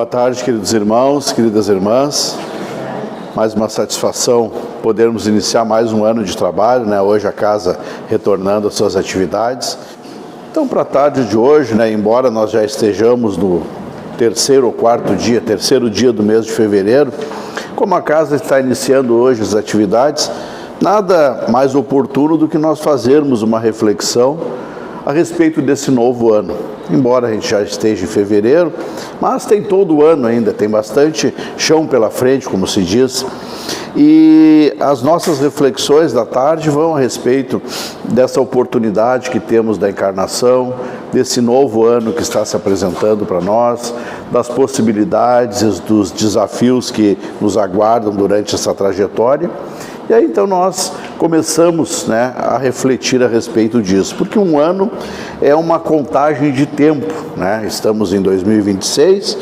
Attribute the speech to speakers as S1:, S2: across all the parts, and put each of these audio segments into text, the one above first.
S1: Boa tarde, queridos irmãos, queridas irmãs. Mais uma satisfação podermos iniciar mais um ano de trabalho, né? Hoje a casa retornando às suas atividades. Então, para a tarde de hoje, né, embora nós já estejamos no terceiro dia do mês de fevereiro, como a casa está iniciando hoje as atividades, nada mais oportuno do que nós fazermos uma reflexão a respeito desse novo ano. Embora a gente já esteja em fevereiro, mas tem todo o ano ainda, tem bastante chão pela frente, como se diz. E as nossas reflexões da tarde vão a respeito dessa oportunidade que temos da encarnação, desse novo ano que está se apresentando para nós, das possibilidades, dos desafios que nos aguardam durante essa trajetória. E aí então nós começamos, né, a refletir a respeito disso, porque um ano é uma contagem de tempo, né? Estamos em 2026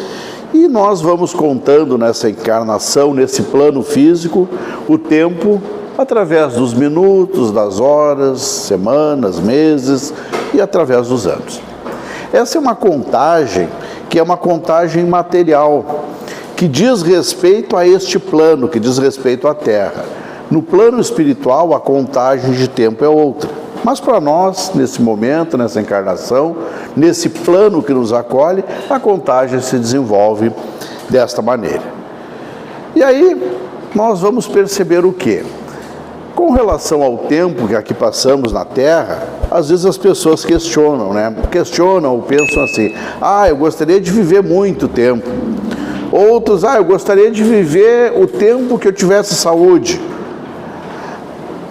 S1: e nós vamos contando nessa encarnação, nesse plano físico, o tempo através dos minutos, das horas, semanas, meses e através dos anos. Essa é uma contagem que é uma contagem material, que diz respeito a este plano, que diz respeito à Terra. No plano espiritual, a contagem de tempo é outra. Mas para nós, nesse momento, nessa encarnação, nesse plano que nos acolhe, a contagem se desenvolve desta maneira. E aí, nós vamos perceber o quê? Com relação ao tempo que aqui passamos na Terra, às vezes as pessoas questionam, né? Questionam ou pensam assim: eu gostaria de viver muito tempo. Outros: eu gostaria de viver o tempo que eu tivesse saúde.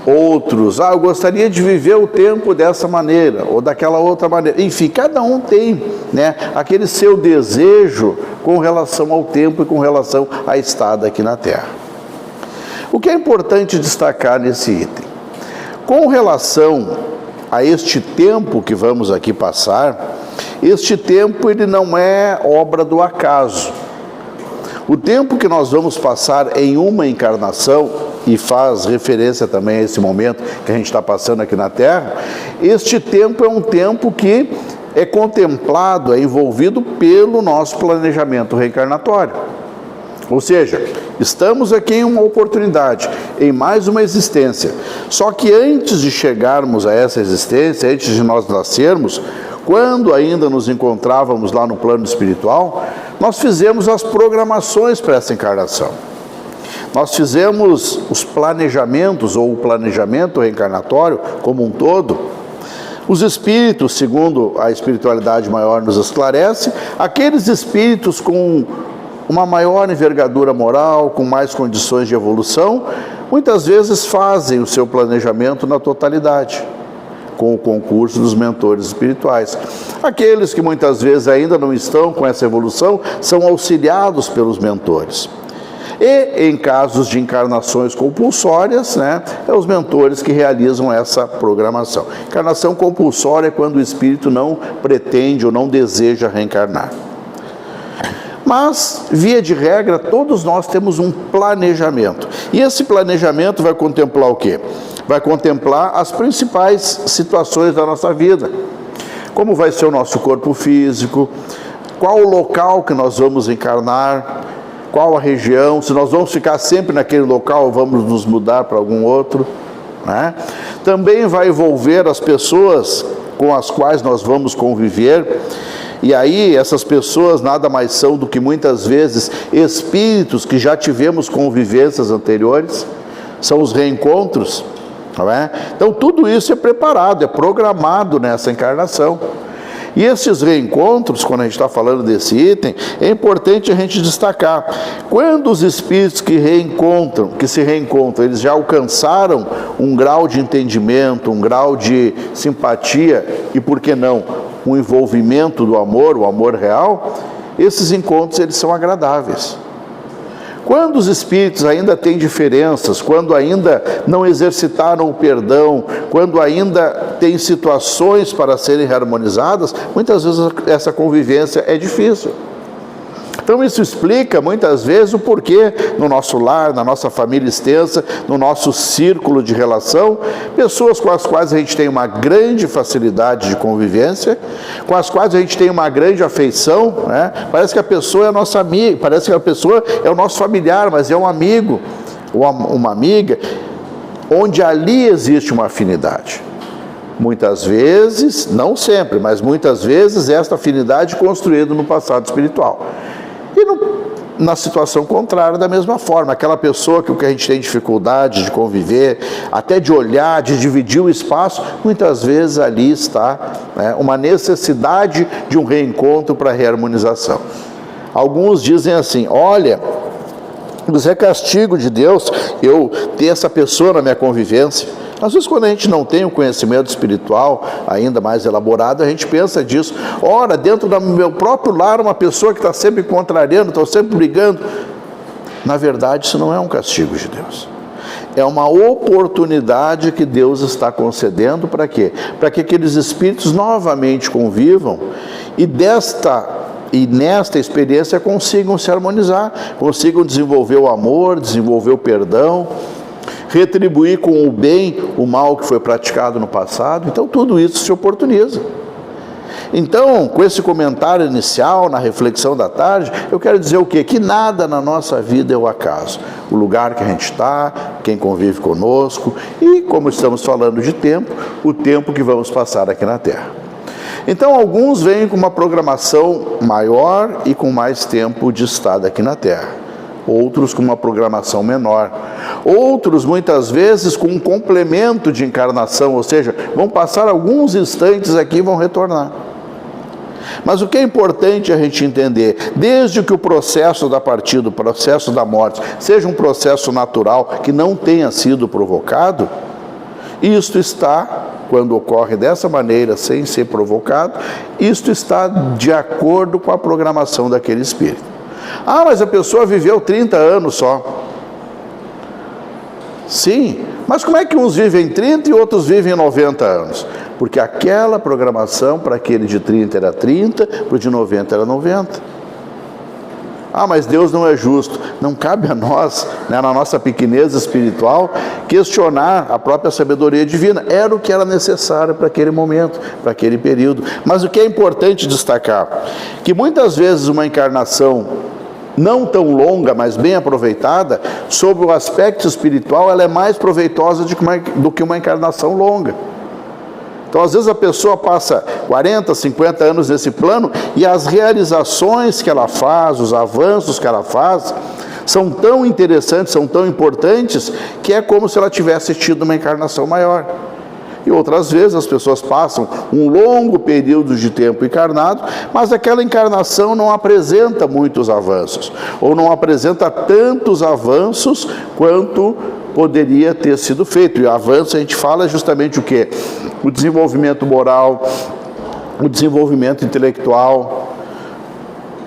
S1: Outros: eu gostaria de viver o tempo dessa maneira ou daquela outra maneira. Enfim, cada um tem, né, aquele seu desejo com relação ao tempo e com relação à estada aqui na Terra. O que é importante destacar nesse item? Com relação a este tempo que vamos aqui passar, este tempo ele não é obra do acaso. O tempo que nós vamos passar em uma encarnação, e faz referência também a esse momento que a gente está passando aqui na Terra, este tempo é um tempo que é contemplado, é envolvido pelo nosso planejamento reencarnatório. Ou seja, estamos aqui em uma oportunidade, em mais uma existência. Só que antes de chegarmos a essa existência, antes de nós nascermos, quando ainda nos encontrávamos lá no plano espiritual, nós fizemos as programações para essa encarnação. Nós fizemos os planejamentos, ou o planejamento reencarnatório como um todo. Os espíritos, segundo a espiritualidade maior nos esclarece, aqueles espíritos com uma maior envergadura moral, com mais condições de evolução, muitas vezes fazem o seu planejamento na totalidade, com o concurso dos mentores espirituais. Aqueles que muitas vezes ainda não estão com essa evolução, são auxiliados pelos mentores. E em casos de encarnações compulsórias, né, é os mentores que realizam essa programação. Encarnação compulsória é quando o espírito não pretende ou não deseja reencarnar. Mas, via de regra, todos nós temos um planejamento. E esse planejamento vai contemplar o quê? Vai contemplar as principais situações da nossa vida. Como vai ser o nosso corpo físico, qual o local que nós vamos encarnar, qual a região, se nós vamos ficar sempre naquele local ou vamos nos mudar para algum outro, né? Também vai envolver as pessoas com as quais nós vamos conviver, e aí essas pessoas nada mais são do que muitas vezes espíritos que já tivemos convivências anteriores, são os reencontros, não é? Então tudo isso é preparado, é programado nessa encarnação. E esses reencontros, quando a gente está falando desse item, é importante a gente destacar. Quando os espíritos que se reencontram, eles já alcançaram um grau de entendimento, um grau de simpatia e, por que não, um envolvimento do amor, o amor real, esses encontros eles são agradáveis. Quando os espíritos ainda têm diferenças, quando ainda não exercitaram o perdão, quando ainda têm situações para serem harmonizadas, muitas vezes essa convivência é difícil. Então isso explica muitas vezes o porquê no nosso lar, na nossa família extensa, no nosso círculo de relação, pessoas com as quais a gente tem uma grande facilidade de convivência, com as quais a gente tem uma grande afeição, né? Parece que a pessoa é nossa amiga, parece que a pessoa é o nosso familiar, mas é um amigo, ou uma amiga, onde ali existe uma afinidade. Muitas vezes, não sempre, mas muitas vezes esta afinidade construída no passado espiritual. E na situação contrária, da mesma forma, aquela pessoa que a gente tem dificuldade de conviver, até de olhar, de dividir o espaço, muitas vezes ali está, né, uma necessidade de um reencontro para a reharmonização. Alguns dizem assim: olha, mas é castigo de Deus eu ter essa pessoa na minha convivência. Às vezes, quando a gente não tem um conhecimento espiritual ainda mais elaborado, a gente pensa disso. Ora, dentro do meu próprio lar, uma pessoa que está sempre contrariando, está sempre brigando. Na verdade, isso não é um castigo de Deus. É uma oportunidade que Deus está concedendo para quê? Para que aqueles espíritos novamente convivam e nesta experiência consigam se harmonizar, consigam desenvolver o amor, desenvolver o perdão, retribuir com o bem o mal que foi praticado no passado. Então tudo isso se oportuniza. Então, com esse comentário inicial, na reflexão da tarde, eu quero dizer o quê? Que nada na nossa vida é o acaso. O lugar que a gente está, quem convive conosco e, como estamos falando de tempo, o tempo que vamos passar aqui na Terra. Então, alguns vêm com uma programação maior e com mais tempo de estada aqui na Terra. Outros com uma programação menor. Outros, muitas vezes, com um complemento de encarnação, ou seja, vão passar alguns instantes aqui e vão retornar. Mas o que é importante a gente entender, desde que o processo da partida, o processo da morte, seja um processo natural que não tenha sido provocado, isto está, quando ocorre dessa maneira, sem ser provocado, isto está de acordo com a programação daquele espírito. Ah, mas a pessoa viveu 30 anos só. Sim, mas como é que uns vivem 30 e outros vivem 90 anos? Porque aquela programação para aquele de 30 era 30, para o de 90 era 90. Ah, mas Deus não é justo. Não cabe a nós, né, na nossa pequenez espiritual, questionar a própria sabedoria divina. Era o que era necessário para aquele momento, para aquele período. Mas o que é importante destacar, que muitas vezes uma encarnação não tão longa, mas bem aproveitada, sob o aspecto espiritual, ela é mais proveitosa do que uma encarnação longa. Então, às vezes a pessoa passa 40, 50 anos nesse plano e as realizações que ela faz, os avanços que ela faz, são tão interessantes, são tão importantes, que é como se ela tivesse tido uma encarnação maior. E outras vezes as pessoas passam um longo período de tempo encarnado, mas aquela encarnação não apresenta muitos avanços, ou não apresenta tantos avanços quanto poderia ter sido feito. E o avanço, a gente fala justamente o quê? O desenvolvimento moral, o desenvolvimento intelectual,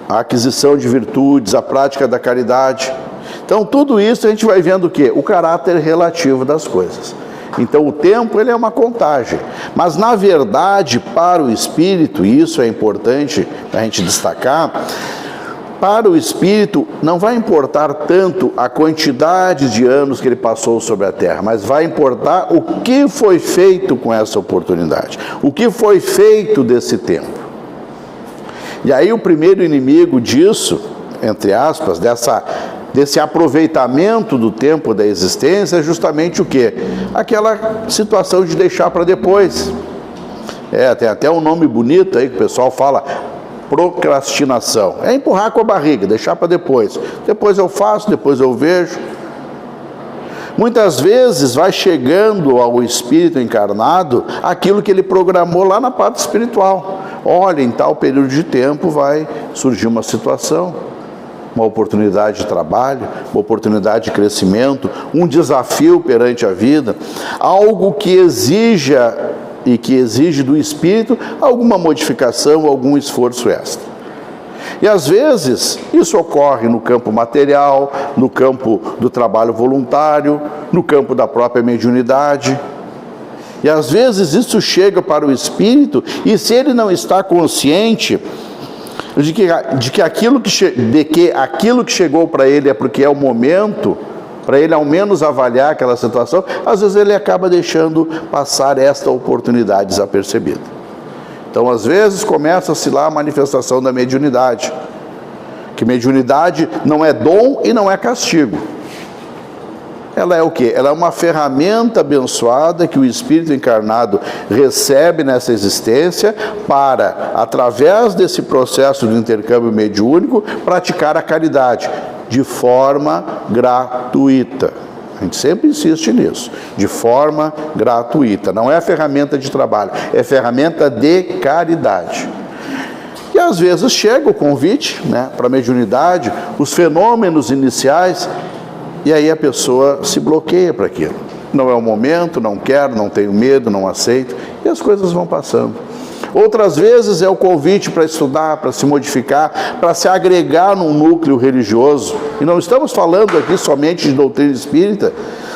S1: a aquisição de virtudes, a prática da caridade. Então, tudo isso a gente vai vendo o quê? O caráter relativo das coisas. Então, o tempo, ele é uma contagem. Mas, na verdade, para o espírito, e isso é importante a gente destacar, para o espírito não vai importar tanto a quantidade de anos que ele passou sobre a Terra, mas vai importar o que foi feito com essa oportunidade, o que foi feito desse tempo. E aí o primeiro inimigo disso, entre aspas, desse aproveitamento do tempo da existência é justamente o quê? Aquela situação de deixar para depois. Tem até um nome bonito aí que o pessoal fala, procrastinação. É empurrar com a barriga, deixar para depois. Depois eu faço, depois eu vejo. Muitas vezes vai chegando ao espírito encarnado aquilo que ele programou lá na parte espiritual. Olha, em tal período de tempo vai surgir uma situação, uma oportunidade de trabalho, uma oportunidade de crescimento, um desafio perante a vida, algo que exija e que exige do espírito alguma modificação, algum esforço extra. E às vezes isso ocorre no campo material, no campo do trabalho voluntário, no campo da própria mediunidade. E às vezes isso chega para o espírito e se ele não está consciente, de que aquilo que chegou para ele é porque é o momento, para ele ao menos avaliar aquela situação, às vezes ele acaba deixando passar esta oportunidade desapercebida. Então, às vezes, começa-se lá a manifestação da mediunidade, que mediunidade não é dom e não é castigo. Ela é o quê? Ela é uma ferramenta abençoada que o espírito encarnado recebe nessa existência para, através desse processo de intercâmbio mediúnico, praticar a caridade de forma gratuita. A gente sempre insiste nisso, de forma gratuita. Não é ferramenta de trabalho, é ferramenta de caridade. E às vezes chega o convite, né, para a mediunidade, os fenômenos iniciais, e aí a pessoa se bloqueia para aquilo. Não é o momento, não quero, não tenho medo, não aceito, e as coisas vão passando. Outras vezes é o convite para estudar, para se modificar, para se agregar num núcleo religioso. E não estamos falando aqui somente de doutrina espírita.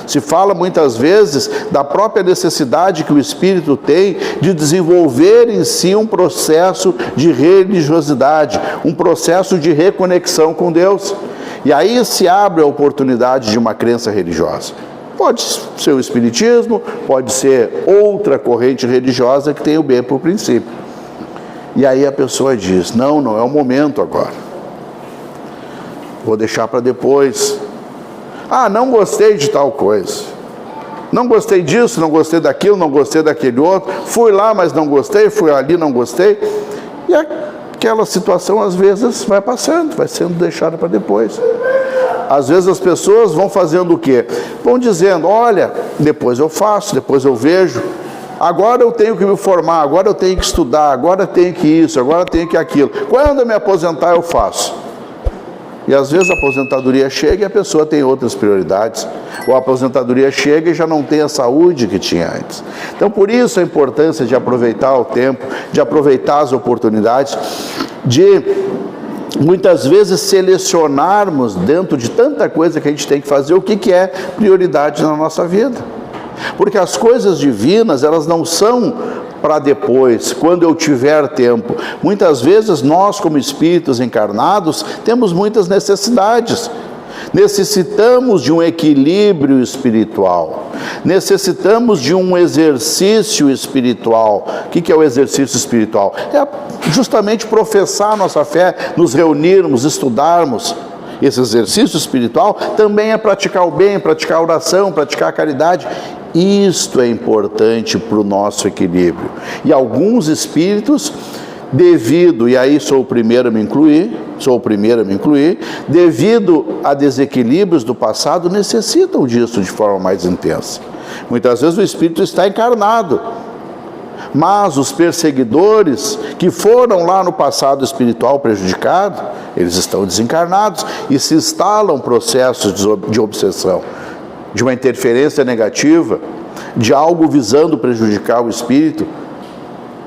S1: Se fala muitas vezes da própria necessidade que o espírito tem de desenvolver em si um processo de religiosidade, um processo de reconexão com Deus. E aí se abre a oportunidade de uma crença religiosa. Pode ser o espiritismo, pode ser outra corrente religiosa que tem o bem por princípio. E aí a pessoa diz, não é o momento agora. Vou deixar para depois. Não gostei de tal coisa. Não gostei disso, não gostei daquilo, não gostei daquele outro. Fui lá, mas não gostei, fui ali, não gostei. E aquela situação às vezes vai passando, vai sendo deixada para depois. Às vezes as pessoas vão fazendo o quê? Vão dizendo, olha, depois eu faço, depois eu vejo, agora eu tenho que me formar, agora eu tenho que estudar, agora eu tenho que isso, agora eu tenho que aquilo. Quando eu me aposentar eu faço. E às vezes a aposentadoria chega e a pessoa tem outras prioridades. Ou a aposentadoria chega e já não tem a saúde que tinha antes. Então por isso a importância de aproveitar o tempo, de aproveitar as oportunidades, de muitas vezes selecionarmos dentro de tanta coisa que a gente tem que fazer o que é prioridade na nossa vida. Porque as coisas divinas, elas não são para depois, quando eu tiver tempo. Muitas vezes nós, como espíritos encarnados, temos muitas necessidades. Necessitamos de um equilíbrio espiritual, necessitamos de um exercício espiritual. O que é o exercício espiritual? É justamente professar nossa fé, nos reunirmos, estudarmos. Esse exercício espiritual também é praticar o bem, praticar a oração, praticar a caridade. Isto é importante para o nosso equilíbrio. E alguns espíritos, e aí sou o primeiro a me incluir, devido a desequilíbrios do passado, necessitam disso de forma mais intensa. Muitas vezes o espírito está encarnado, mas os perseguidores que foram lá no passado espiritual prejudicado, eles estão desencarnados e se instalam processos de obsessão, de uma interferência negativa, de algo visando prejudicar o espírito,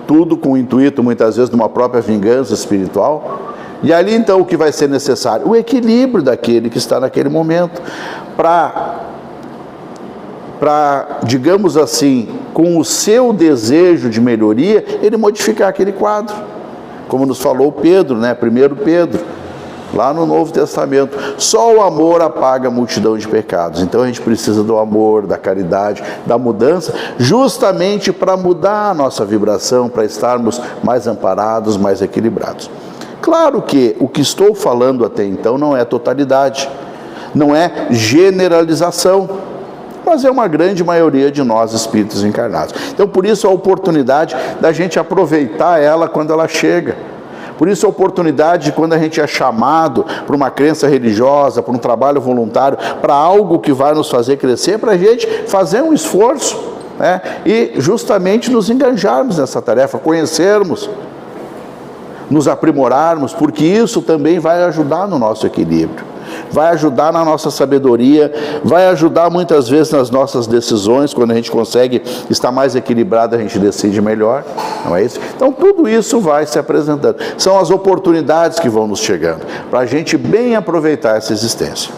S1: tudo com o intuito, muitas vezes, de uma própria vingança espiritual. E ali, então, o que vai ser necessário? O equilíbrio daquele que está naquele momento, para, digamos assim, com o seu desejo de melhoria, ele modificar aquele quadro. Como nos falou Pedro, né? 1 Pedro, lá no Novo Testamento, só o amor apaga a multidão de pecados. Então a gente precisa do amor, da caridade, da mudança, justamente para mudar a nossa vibração, para estarmos mais amparados, mais equilibrados. Claro que o que estou falando até então não é totalidade, não é generalização, mas é uma grande maioria de nós espíritos encarnados. Então por isso a oportunidade da gente aproveitar ela quando ela chega. Por isso a oportunidade de quando a gente é chamado para uma crença religiosa, para um trabalho voluntário, para algo que vai nos fazer crescer, para a gente fazer um esforço, né? E justamente nos engajarmos nessa tarefa, conhecermos, nos aprimorarmos, porque isso também vai ajudar no nosso equilíbrio, vai ajudar na nossa sabedoria, vai ajudar muitas vezes nas nossas decisões. Quando a gente consegue estar mais equilibrado, a gente decide melhor, não é isso? Então tudo isso vai se apresentando, são as oportunidades que vão nos chegando, para a gente bem aproveitar essa existência.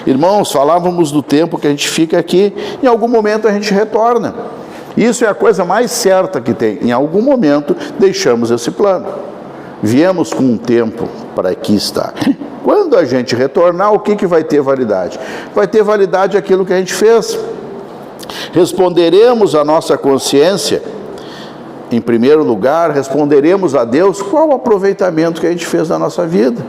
S1: Irmãos, falávamos do tempo que a gente fica aqui, em algum momento a gente retorna, isso é a coisa mais certa que tem, em algum momento deixamos esse plano. Viemos com um tempo para aqui estar. Quando a gente retornar, o que vai ter validade? Vai ter validade aquilo que a gente fez. Responderemos à nossa consciência, em primeiro lugar, responderemos a Deus qual o aproveitamento que a gente fez na nossa vida.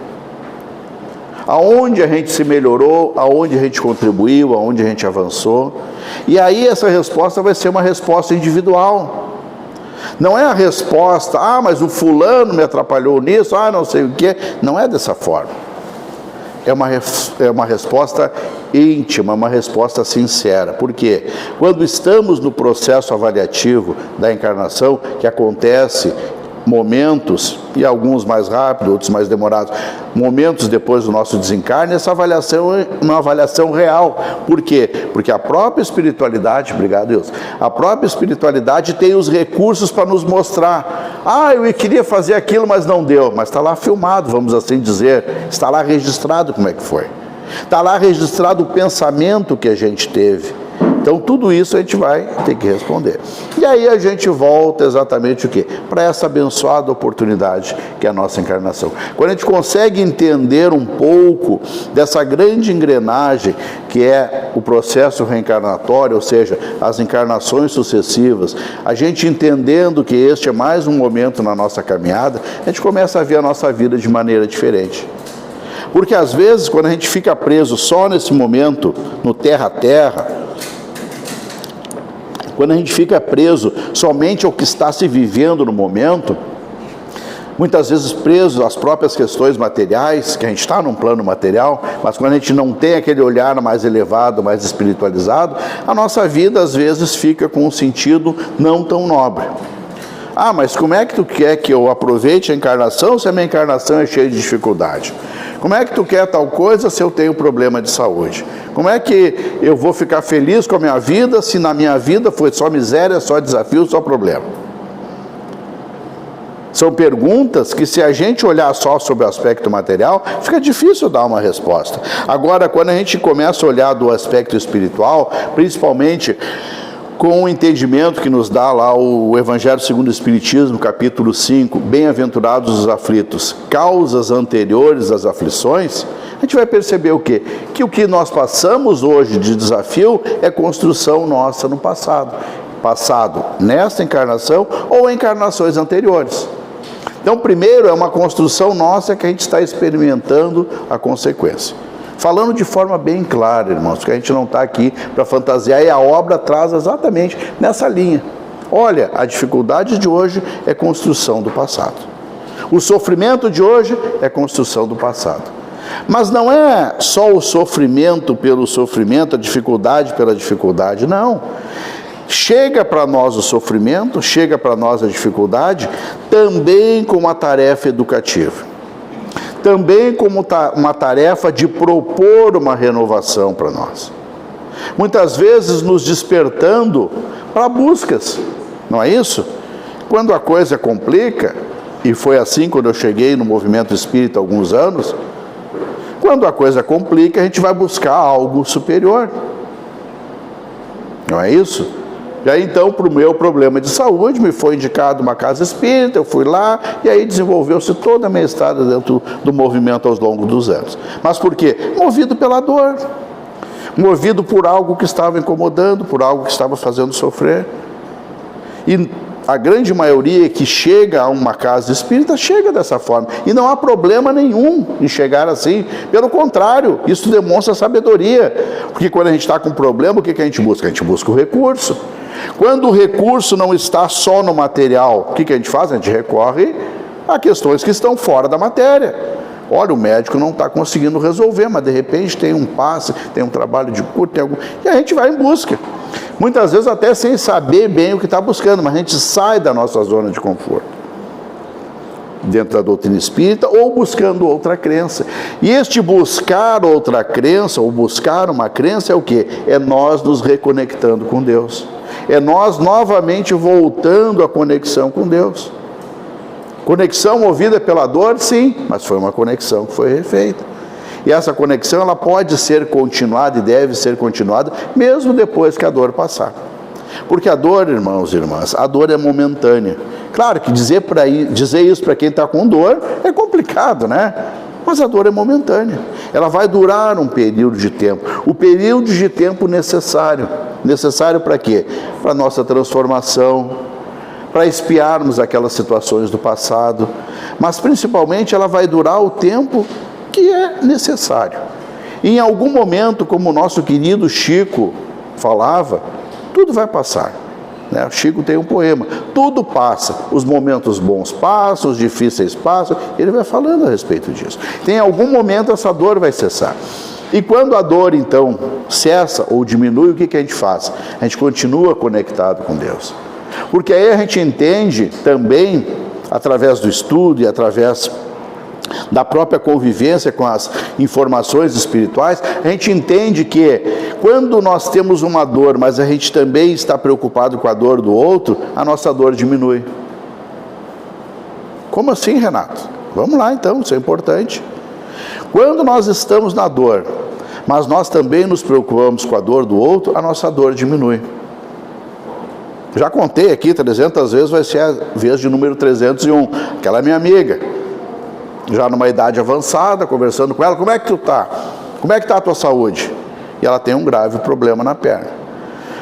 S1: Aonde a gente se melhorou, aonde a gente contribuiu, aonde a gente avançou. E aí essa resposta vai ser uma resposta individual. Não é a resposta, mas o fulano me atrapalhou nisso, não sei o quê. Não é dessa forma. É uma resposta íntima, uma resposta sincera. Por quê? Quando estamos no processo avaliativo da encarnação, que acontece momentos, e alguns mais rápidos, outros mais demorados, momentos depois do nosso desencarne, essa avaliação é uma avaliação real. Por quê? Porque a própria espiritualidade, obrigado Deus, a própria espiritualidade tem os recursos para nos mostrar. Eu queria fazer aquilo, mas não deu. Mas está lá filmado, vamos assim dizer, está lá registrado como é que foi. Está lá registrado o pensamento que a gente teve. Então, tudo isso a gente vai ter que responder. E aí a gente volta exatamente o quê? Para essa abençoada oportunidade que é a nossa encarnação. Quando a gente consegue entender um pouco dessa grande engrenagem que é o processo reencarnatório, ou seja, as encarnações sucessivas, a gente entendendo que este é mais um momento na nossa caminhada, a gente começa a ver a nossa vida de maneira diferente. Porque às vezes, quando a gente fica preso só nesse momento, no terra a terra, quando a gente fica preso somente ao que está se vivendo no momento, muitas vezes preso às próprias questões materiais, que a gente está num plano material, mas quando a gente não tem aquele olhar mais elevado, mais espiritualizado, a nossa vida às vezes fica com um sentido não tão nobre. Mas como é que tu quer que eu aproveite a encarnação se a minha encarnação é cheia de dificuldade? Como é que tu quer tal coisa se eu tenho problema de saúde? Como é que eu vou ficar feliz com a minha vida se na minha vida foi só miséria, só desafio, só problema? São perguntas que, se a gente olhar só sobre o aspecto material, fica difícil dar uma resposta. Agora, quando a gente começa a olhar do aspecto espiritual, principalmente com o entendimento que nos dá lá o Evangelho segundo o Espiritismo, capítulo 5, bem-aventurados os aflitos, causas anteriores às aflições, a gente vai perceber o quê? Que o que nós passamos hoje de desafio é construção nossa no passado. Passado nesta encarnação ou encarnações anteriores. Então, primeiro, é uma construção nossa que a gente está experimentando a consequência. Falando de forma bem clara, irmãos, porque a gente não está aqui para fantasiar, e a obra traz exatamente nessa linha. Olha, a dificuldade de hoje é construção do passado. O sofrimento de hoje é construção do passado. Mas não é só o sofrimento pelo sofrimento, a dificuldade pela dificuldade, não. Chega para nós o sofrimento, chega para nós a dificuldade, também com uma tarefa educativa. Também como uma tarefa de propor uma renovação para nós. Muitas vezes nos despertando para buscas, não é isso? Quando a coisa complica, e foi assim quando eu cheguei no movimento espírita há alguns anos, quando a coisa complica, a gente vai buscar algo superior. Não é isso? E aí, então, para o meu problema de saúde, me foi indicado uma casa espírita, eu fui lá, e aí desenvolveu-se toda a minha estada dentro do movimento ao longo dos anos. Mas por quê? Movido pela dor, movido por algo que estava incomodando, por algo que estava fazendo sofrer. E a grande maioria que chega a uma casa espírita, chega dessa forma. E não há problema nenhum em chegar assim. Pelo contrário, isso demonstra sabedoria. Porque quando a gente está com problema, o que a gente busca? A gente busca o recurso. Quando o recurso não está só no material, o que a gente faz? A gente recorre a questões que estão fora da matéria. Olha, o médico não está conseguindo resolver, mas de repente tem um passe, tem um trabalho de cura, tem algum... e a gente vai em busca. Muitas vezes até sem saber bem o que está buscando, mas a gente sai da nossa zona de conforto. Dentro da doutrina espírita, ou buscando outra crença. E este buscar outra crença, ou buscar uma crença, é o quê? É nós nos reconectando com Deus. É nós novamente voltando à conexão com Deus. Conexão movida pela dor, sim, mas foi uma conexão que foi refeita. E essa conexão, ela pode ser continuada e deve ser continuada, mesmo depois que a dor passar. Porque a dor, irmãos e irmãs, a dor é momentânea. Claro que dizer isso para quem está com dor é complicado, né? Mas a dor é momentânea. Ela vai durar um período de tempo. O período de tempo necessário. Necessário para quê? Para a nossa transformação, para expiarmos aquelas situações do passado. Mas principalmente ela vai durar o tempo que é necessário. E em algum momento, como o nosso querido Chico falava, tudo vai passar. O Chico tem um poema, tudo passa, os momentos bons passam, os difíceis passam, ele vai falando a respeito disso. Em algum momento essa dor vai cessar. E quando a dor então cessa ou diminui, o que a gente faz? A gente continua conectado com Deus. Porque aí a gente entende também, através do estudo e através da própria convivência com as informações espirituais, a gente entende que quando nós temos uma dor, mas a gente também está preocupado com a dor do outro, a nossa dor diminui. Como assim, Renato? Vamos lá então, isso é importante. Quando nós estamos na dor, mas nós também nos preocupamos com a dor do outro, a nossa dor diminui. Já contei aqui 300 vezes, vai ser a vez de número 301, aquela minha amiga, já numa idade avançada, conversando com ela, como é que tu tá? Como é que tá a tua saúde? E ela tem um grave problema na perna.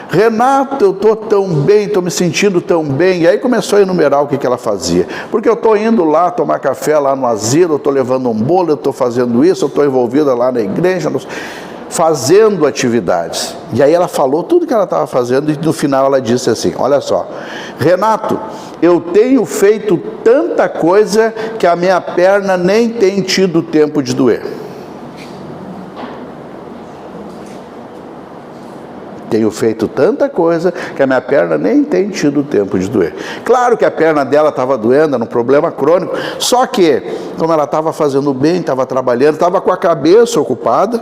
S1: Renato, eu estou tão bem, estou me sentindo tão bem. E aí começou a enumerar o que ela fazia. Porque eu estou indo lá tomar café lá no asilo, eu estou levando um bolo, eu estou fazendo isso, eu estou envolvida lá na igreja, fazendo atividades. E aí ela falou tudo que ela estava fazendo e no final ela disse assim, olha só, Renato, eu tenho feito tanta coisa que a minha perna nem tem tido tempo de doer. Tenho feito tanta coisa que a minha perna nem tem tido tempo de doer. Claro que a perna dela estava doendo, era um problema crônico, só que, como ela estava fazendo bem, estava trabalhando, estava com a cabeça ocupada,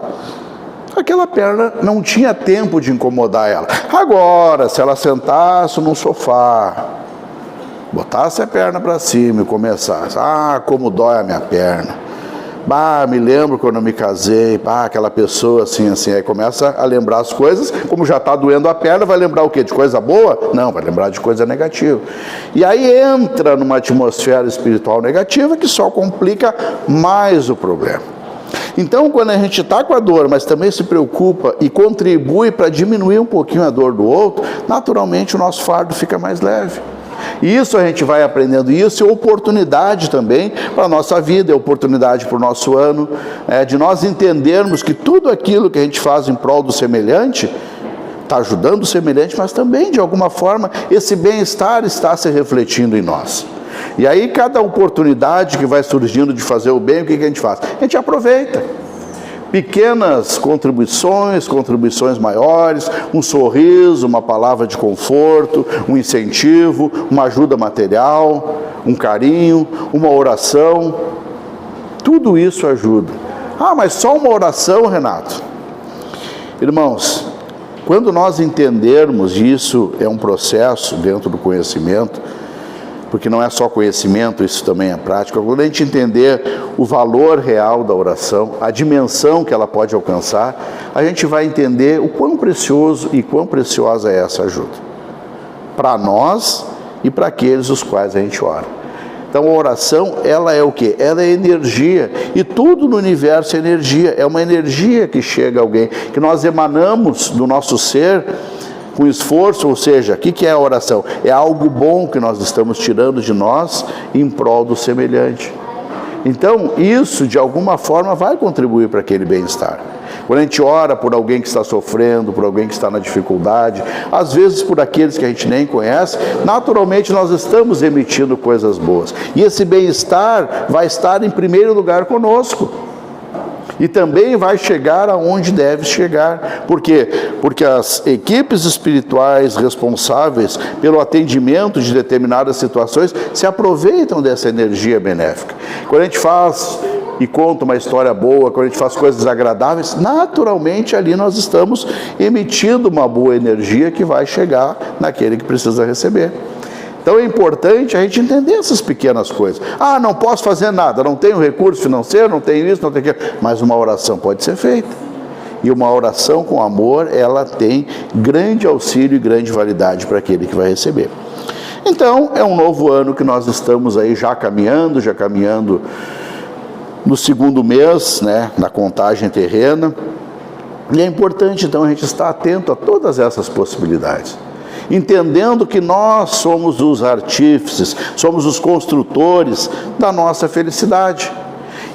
S1: aquela perna não tinha tempo de incomodar ela. Agora, se ela sentasse num sofá, botasse a perna para cima e começasse, como dói a minha perna. Me lembro quando eu me casei, aquela pessoa assim, aí começa a lembrar as coisas, como já está doendo a perna, vai lembrar o quê? De coisa boa? Não, vai lembrar de coisa negativa. E aí entra numa atmosfera espiritual negativa que só complica mais o problema. Então, quando a gente está com a dor, mas também se preocupa e contribui para diminuir um pouquinho a dor do outro, naturalmente o nosso fardo fica mais leve. E isso a gente vai aprendendo, e isso é oportunidade também para a nossa vida, é oportunidade para o nosso ano, de nós entendermos que tudo aquilo que a gente faz em prol do semelhante, está ajudando o semelhante, mas também de alguma forma esse bem-estar está se refletindo em nós. E aí cada oportunidade que vai surgindo de fazer o bem, o que a gente faz? A gente aproveita. Pequenas contribuições maiores, um sorriso, uma palavra de conforto, um incentivo, uma ajuda material, um carinho, uma oração, tudo isso ajuda. Mas só uma oração, Renato? Irmãos, quando nós entendermos isso, é um processo dentro do conhecimento, porque não é só conhecimento, isso também é prática. Quando a gente entender o valor real da oração, a dimensão que ela pode alcançar, a gente vai entender o quão precioso e quão preciosa é essa ajuda, para nós e para aqueles os quais a gente ora. Então a oração, ela é o quê? Ela é energia, e tudo no universo é energia, é uma energia que chega a alguém, que nós emanamos do nosso ser, com esforço, ou seja, o que é a oração? É algo bom que nós estamos tirando de nós em prol do semelhante. Então, isso de alguma forma vai contribuir para aquele bem-estar. Quando a gente ora por alguém que está sofrendo, por alguém que está na dificuldade, às vezes por aqueles que a gente nem conhece, naturalmente nós estamos emitindo coisas boas. E esse bem-estar vai estar em primeiro lugar conosco. E também vai chegar aonde deve chegar. Por quê? Porque as equipes espirituais responsáveis pelo atendimento de determinadas situações se aproveitam dessa energia benéfica. Quando a gente faz e conta uma história boa, quando a gente faz coisas agradáveis, naturalmente ali nós estamos emitindo uma boa energia que vai chegar naquele que precisa receber. Então é importante a gente entender essas pequenas coisas. Não posso fazer nada, não tenho recurso financeiro, não tenho isso, não tenho aquilo. Mas uma oração pode ser feita. E uma oração com amor, ela tem grande auxílio e grande validade para aquele que vai receber. Então, é um novo ano que nós estamos aí já caminhando no segundo mês, né, na contagem terrena. E é importante, então, a gente estar atento a todas essas possibilidades, entendendo que nós somos os artífices, somos os construtores da nossa felicidade.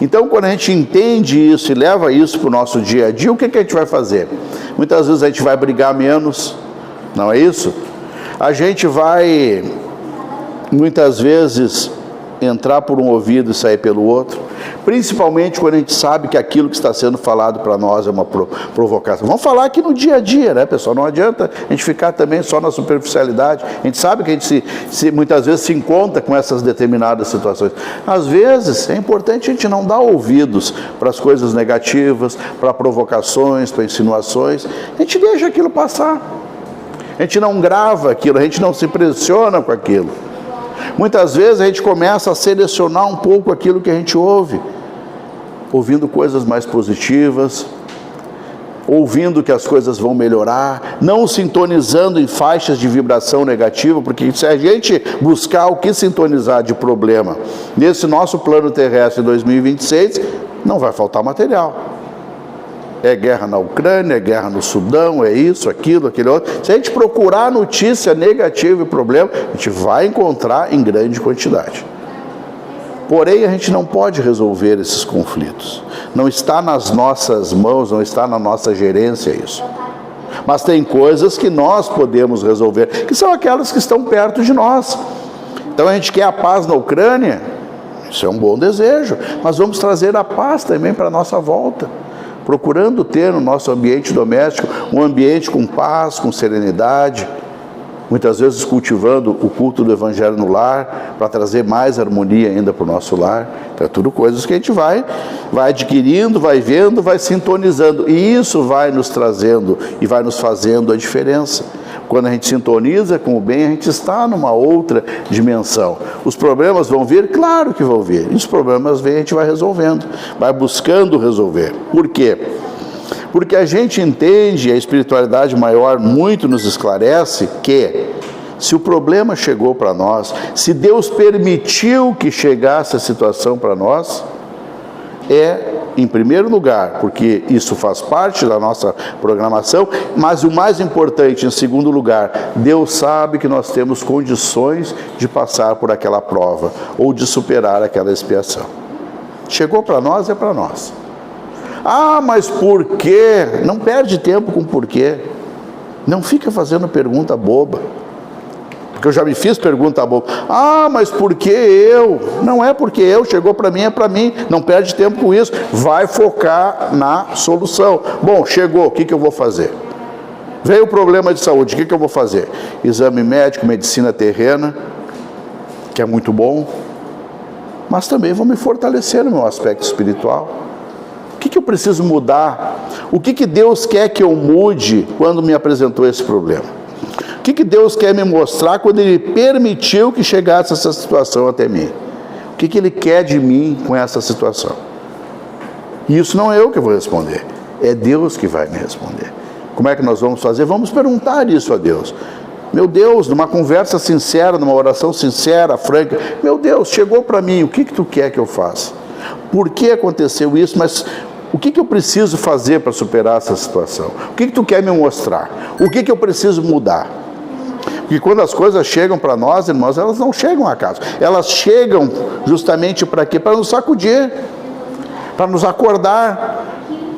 S1: Então, quando a gente entende isso e leva isso para o nosso dia a dia, o que a gente vai fazer? Muitas vezes a gente vai brigar menos, não é isso? A gente vai, muitas vezes, entrar por um ouvido e sair pelo outro, principalmente quando a gente sabe que aquilo que está sendo falado para nós é uma provocação. Vamos falar aqui no dia a dia, né, pessoal? Não adianta a gente ficar também só na superficialidade. A gente sabe que a gente muitas vezes se encontra com essas determinadas situações. Às vezes é importante a gente não dar ouvidos para as coisas negativas, para provocações, para insinuações. A gente deixa aquilo passar. A gente não grava aquilo, a gente não se impressiona com aquilo. Muitas vezes a gente começa a selecionar um pouco aquilo que a gente ouve, ouvindo coisas mais positivas, ouvindo que as coisas vão melhorar, não sintonizando em faixas de vibração negativa, porque se a gente buscar o que sintonizar de problema nesse nosso plano terrestre em 2026, não vai faltar material. É guerra na Ucrânia, é guerra no Sudão, é isso, aquilo, aquele outro. Se a gente procurar notícia negativa e problema, a gente vai encontrar em grande quantidade. Porém, a gente não pode resolver esses conflitos. Não está nas nossas mãos, não está na nossa gerência isso. Mas tem coisas que nós podemos resolver, que são aquelas que estão perto de nós. Então a gente quer a paz na Ucrânia, isso é um bom desejo, mas vamos trazer a paz também para a nossa volta, procurando ter no nosso ambiente doméstico um ambiente com paz, com serenidade, muitas vezes cultivando o culto do Evangelho no lar, para trazer mais harmonia ainda para o nosso lar. Então é tudo coisas que a gente vai adquirindo, vai vendo, vai sintonizando, e isso vai nos trazendo e vai nos fazendo a diferença. Quando a gente sintoniza com o bem, a gente está numa outra dimensão. Os problemas vão vir? Claro que vão vir. E os problemas vêm, a gente vai resolvendo, vai buscando resolver. Por quê? Porque a gente entende, a espiritualidade maior muito nos esclarece que se o problema chegou para nós, se Deus permitiu que chegasse a situação para nós, em primeiro lugar, porque isso faz parte da nossa programação, mas o mais importante, em segundo lugar, Deus sabe que nós temos condições de passar por aquela prova ou de superar aquela expiação. Chegou para nós, é para nós. Ah, mas por quê? Não perde tempo com porquê. Não fica fazendo pergunta boba. Porque eu já me fiz pergunta boba. Ah, mas por que eu? Não é porque eu, chegou para mim, é para mim. Não perde tempo com isso. Vai focar na solução. Bom, chegou, o que eu vou fazer? Veio o problema de saúde, o que eu vou fazer? Exame médico, medicina terrena, que é muito bom, mas também vou me fortalecer no meu aspecto espiritual. O que eu preciso mudar? O que Deus quer que eu mude quando me apresentou esse problema? O que Deus quer me mostrar quando Ele permitiu que chegasse essa situação até mim? O que Ele quer de mim com essa situação? E isso não é eu que vou responder, é Deus que vai me responder. Como é que nós vamos fazer? Vamos perguntar isso a Deus. Meu Deus, numa conversa sincera, numa oração sincera, franca, meu Deus, chegou para mim, o que Tu quer que eu faça? Por que aconteceu isso? Mas o que eu preciso fazer para superar essa situação? O que Tu quer me mostrar? O que eu preciso mudar? Porque quando as coisas chegam para nós, irmãos, elas não chegam a acaso. Elas chegam justamente para quê? Para nos sacudir, para nos acordar,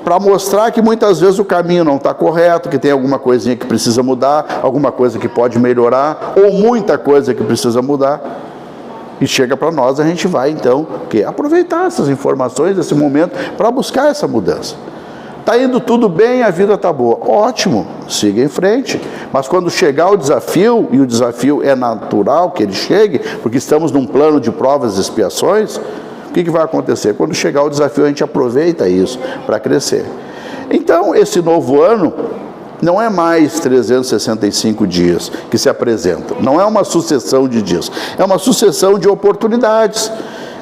S1: para mostrar que muitas vezes o caminho não está correto, que tem alguma coisinha que precisa mudar, alguma coisa que pode melhorar, ou muita coisa que precisa mudar. E chega para nós, a gente vai então aproveitar essas informações, esse momento, para buscar essa mudança. Está indo tudo bem, a vida está boa. Ótimo, siga em frente. Mas quando chegar o desafio, e o desafio é natural que ele chegue, porque estamos num plano de provas e expiações, o que vai acontecer? Quando chegar o desafio, a gente aproveita isso para crescer. Então, esse novo ano não é mais 365 dias que se apresentam, não é uma sucessão de dias, é uma sucessão de oportunidades.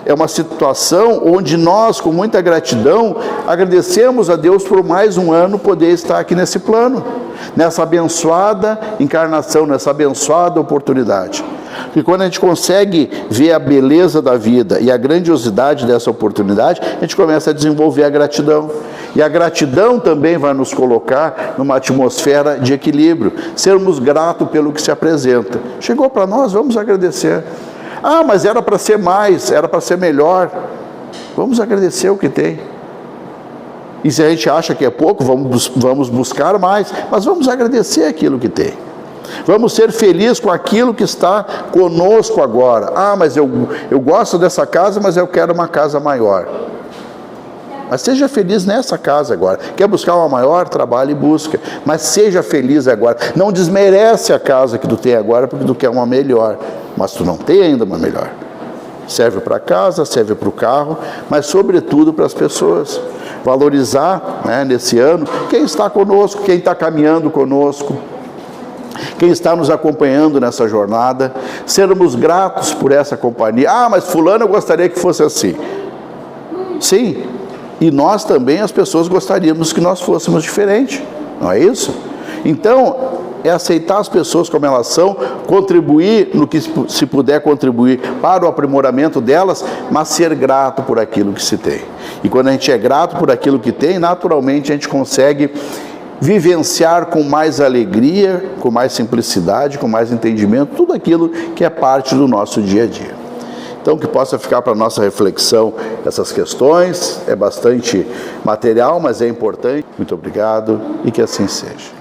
S1: É uma situação onde nós, com muita gratidão, agradecemos a Deus por mais um ano poder estar aqui nesse plano, nessa abençoada encarnação, nessa abençoada oportunidade. Porque quando a gente consegue ver a beleza da vida e a grandiosidade dessa oportunidade, a gente começa a desenvolver a gratidão. E a gratidão também vai nos colocar numa atmosfera de equilíbrio, sermos gratos pelo que se apresenta. Chegou para nós, vamos agradecer. Ah, mas era para ser mais, era para ser melhor. Vamos agradecer o que tem. E se a gente acha que é pouco, vamos buscar mais, mas vamos agradecer aquilo que tem. Vamos ser felizes com aquilo que está conosco agora. Ah, mas eu gosto dessa casa, mas eu quero uma casa maior. Mas seja feliz nessa casa agora. Quer buscar uma maior? Trabalhe e busca. Mas seja feliz agora. Não desmerece a casa que tu tem agora, porque tu quer uma melhor. Mas tu não tem ainda uma melhor. Serve para a casa, serve para o carro, mas sobretudo para as pessoas. Valorizar, né, nesse ano, quem está conosco, quem está caminhando conosco, quem está nos acompanhando nessa jornada, sermos gratos por essa companhia. Ah, mas fulano eu gostaria que fosse assim. Sim, e nós também, as pessoas, gostaríamos que nós fôssemos diferentes, não é isso? Então, é aceitar as pessoas como elas são, contribuir no que se puder contribuir para o aprimoramento delas, mas ser grato por aquilo que se tem. E quando a gente é grato por aquilo que tem, naturalmente a gente consegue vivenciar com mais alegria, com mais simplicidade, com mais entendimento, tudo aquilo que é parte do nosso dia a dia. Então, que possa ficar para a nossa reflexão essas questões, é bastante material, mas é importante. Muito obrigado e que assim seja.